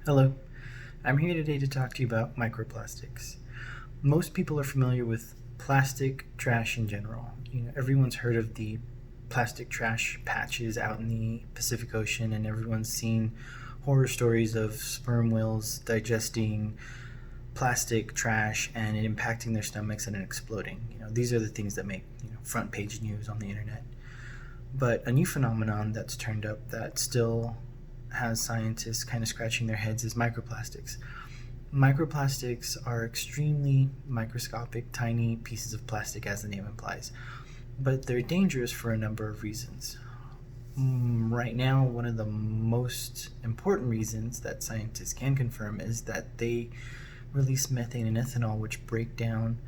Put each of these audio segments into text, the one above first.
Hello, I'm here today to talk to you about microplastics. Most people are familiar with plastic trash in general. Everyone's heard of the plastic trash patches out in the Pacific Ocean, and everyone's seen horror stories of sperm whales digesting plastic trash and it impacting their stomachs and it exploding. These are the things that make front page news on the internet. But a new phenomenon that's turned up that still has scientists kind of scratching their heads is microplastics. Microplastics are extremely microscopic, tiny pieces of plastic, as the name implies, but they're dangerous for a number of reasons. Right now, one of the most important reasons that scientists can confirm is that they release methane and ethanol, which break down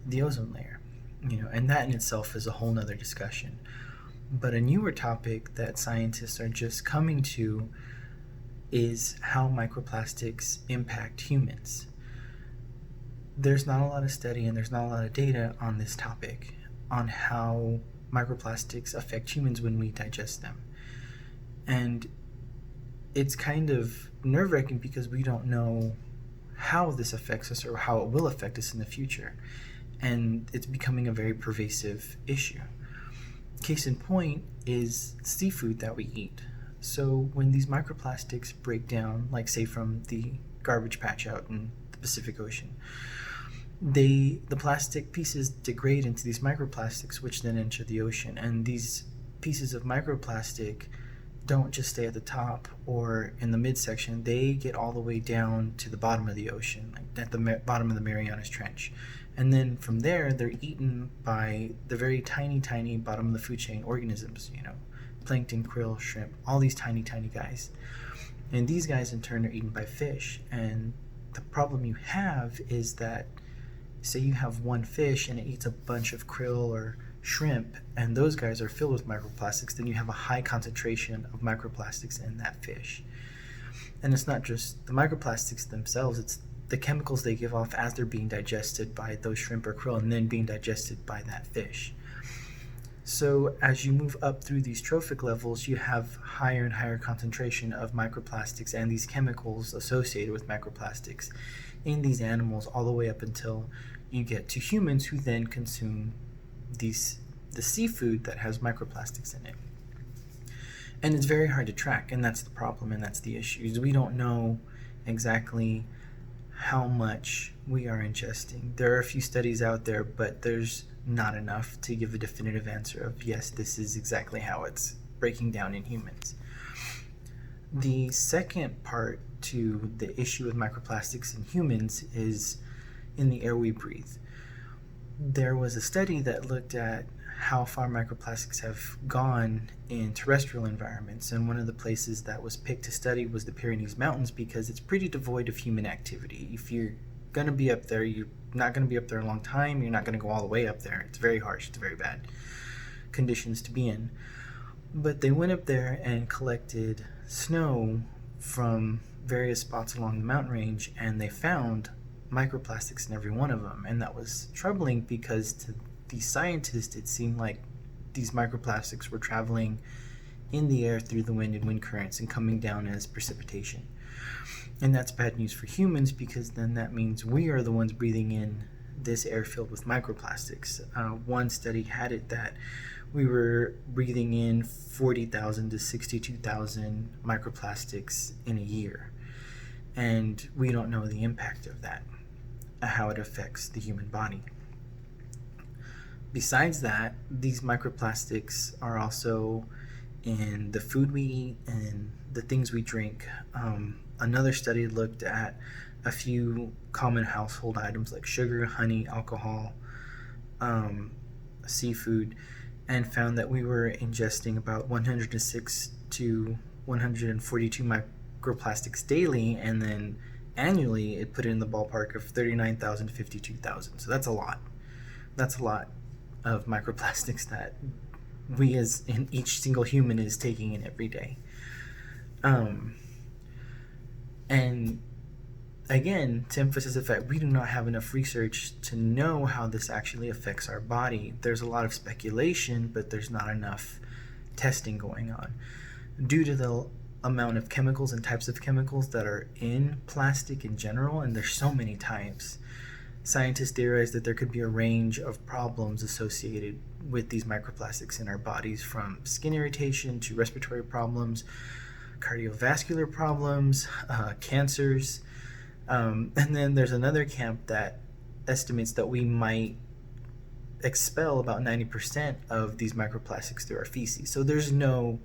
the ozone layer. And that in itself is a whole nother discussion. But a newer topic that scientists are just coming to is how microplastics impact humans. There's not a lot of study and there's not a lot of data on this topic, on how microplastics affect humans when we digest them. And it's kind of nerve-wracking because we don't know how this affects us or how it will affect us in the future. And it's becoming a very pervasive issue. Case in point is seafood that we eat. So when these microplastics break down, like say from the garbage patch out in the Pacific Ocean, the plastic pieces degrade into these microplastics, which then enter the ocean. And these pieces of microplastic don't just stay at the top or in the midsection, they get all the way down to the bottom of the ocean, like at the bottom of the Marianas Trench. And then from there, they're eaten by the very tiny, tiny bottom of the food chain organisms, plankton, krill, shrimp, all these tiny, tiny guys. And these guys in turn are eaten by fish. And the problem you have is that, say you have one fish and it eats a bunch of krill or shrimp, and those guys are filled with microplastics, then you have a high concentration of microplastics in that fish. And it's not just the microplastics themselves, it's the chemicals they give off as they're being digested by those shrimp or krill and then being digested by that fish. So as you move up through these trophic levels, you have higher and higher concentration of microplastics and these chemicals associated with microplastics in these animals, all the way up until you get to humans, who then consume the seafood that has microplastics in it. And it's very hard to track, and that's the problem, and that's the issue, is we don't know exactly how much we are ingesting. There are a few studies out there, but there's not enough to give a definitive answer of, yes, this is exactly how it's breaking down in humans. The second part to the issue with microplastics in humans is in the air we breathe. There was a study that looked at how far microplastics have gone in terrestrial environments, and one of the places that was picked to study was the Pyrenees Mountains because it's pretty devoid of human activity. If you're going to be up there, you're not going to be up there a long time, you're not going to go all the way up there. It's very harsh, it's very bad conditions to be in. But they went up there and collected snow from various spots along the mountain range, and they found microplastics in every one of them. And that was troubling because to the scientists, it seemed like these microplastics were traveling in the air through the wind and wind currents and coming down as precipitation. And that's bad news for humans because then that means we are the ones breathing in this air filled with microplastics. One study had it that we were breathing in 40,000 to 62,000 microplastics in a year. And we don't know the impact of that, how it affects the human body. Besides that, these microplastics are also in the food we eat and the things we drink. Another study looked at a few common household items like sugar, honey, alcohol, seafood, and found that we were ingesting about 106 to 142 microplastics daily, and then annually it put it in the ballpark of 39,000 to 52,000. So that's a lot. That's a lot of microplastics that we as in each single human is taking in every day. And again, to emphasize the fact we do not have enough research to know how this actually affects our body. There's a lot of speculation, but there's not enough testing going on. Due to the amount of chemicals and types of chemicals that are in plastic in general, and there's so many types. Scientists theorize that there could be a range of problems associated with these microplastics in our bodies, from skin irritation to respiratory problems, cardiovascular problems, cancers. And then there's another camp that estimates that we might expel about 90% of these microplastics through our feces. So there's no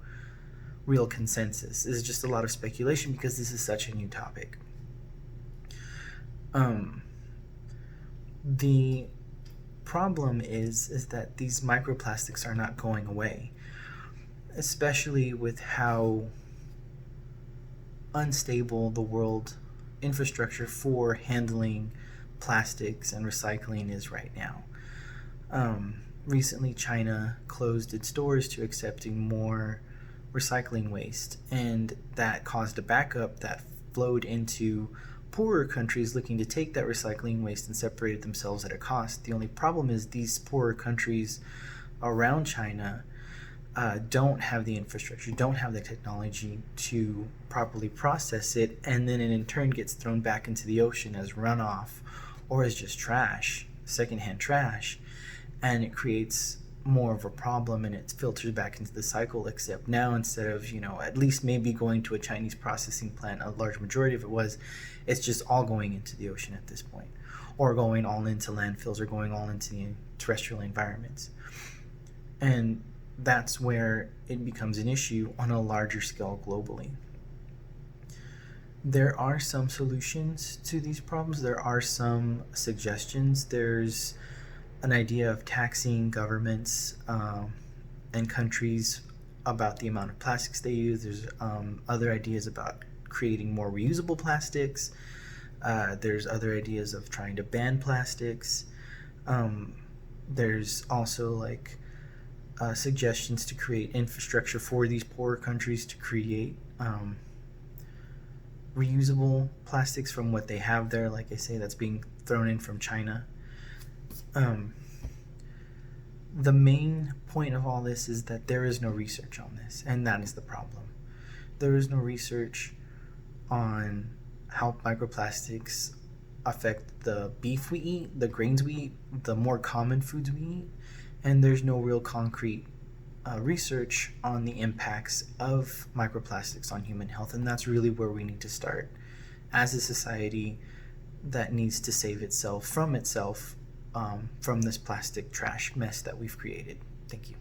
real consensus. This is just a lot of speculation because this is such a new topic. The problem is that these microplastics are not going away, especially with how unstable the world infrastructure for handling plastics and recycling is right now. Recently, China closed its doors to accepting more recycling waste, and that caused a backup that flowed into poorer countries looking to take that recycling waste and separate it themselves at a cost. The only problem is these poorer countries around China don't have the infrastructure, don't have the technology to properly process it, and then it in turn gets thrown back into the ocean as runoff or as just trash, secondhand trash, and it creates more of a problem, and it filters back into the cycle. Except now, instead of at least maybe going to a Chinese processing plant, a large majority of it was, it's just all going into the ocean at this point, or going all into landfills, or going all into the terrestrial environments. And that's where it becomes an issue on a larger scale globally. There are some solutions to these problems. There are some suggestions. There's an idea of taxing governments and countries about the amount of plastics they use. There's other ideas about creating more reusable plastics. There's other ideas of trying to ban plastics. There's also suggestions to create infrastructure for these poorer countries to create reusable plastics from what they have there. Like I say, that's being thrown in from China. The main point of all this is that there is no research on this, and that is the problem. There is no research on how microplastics affect the beef we eat, the grains we eat, the more common foods we eat, and there's no real concrete research on the impacts of microplastics on human health, and that's really where we need to start as a society that needs to save itself from this plastic trash mess that we've created. Thank you.